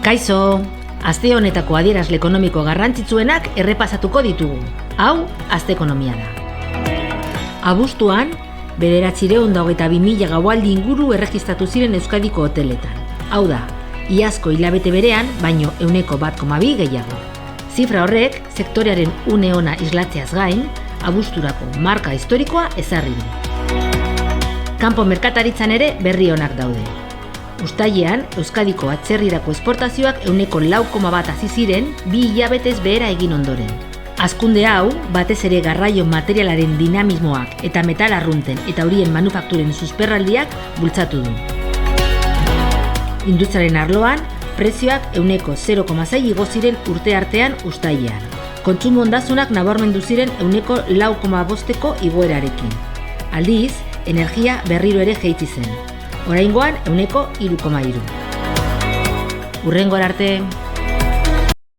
Kaixo, aste honetako adierazle ekonomiko garrantzitsuenak errepasatuko ditugu. Hau, aste ekonomia da. Abuztuan, 922.000 gaualdi inguru erregistratu ziren Euskadiko hoteletan. Hau da, iazko hilabete berean, baino 1,2 gehiago. Zifra horrek, sektorearen une ona islatzeaz gain, abuzturako marka historikoa ezarri du. Kanpo merkataritzan ere berri onak daude. Uztailean, Euskadiko atzerrirako esportazioak 4,1 hasi ziren 2 hilabetez behera egin ondoren. Hazkunde hau, batez ere garraio materialaren dinamismoak eta metal arrunten eta horien manufakturen susperraldiak bultzatu du. Industriaren arloan, prezioak 0,6 igo ziren urte artean uztailean. Kontsumo ondasunak nabarmendu ziren 4,5ko igoerarekin. Aldiz, energia berriro ere jaitsi zen. Oraingoan 3,3. Hurrengora arte.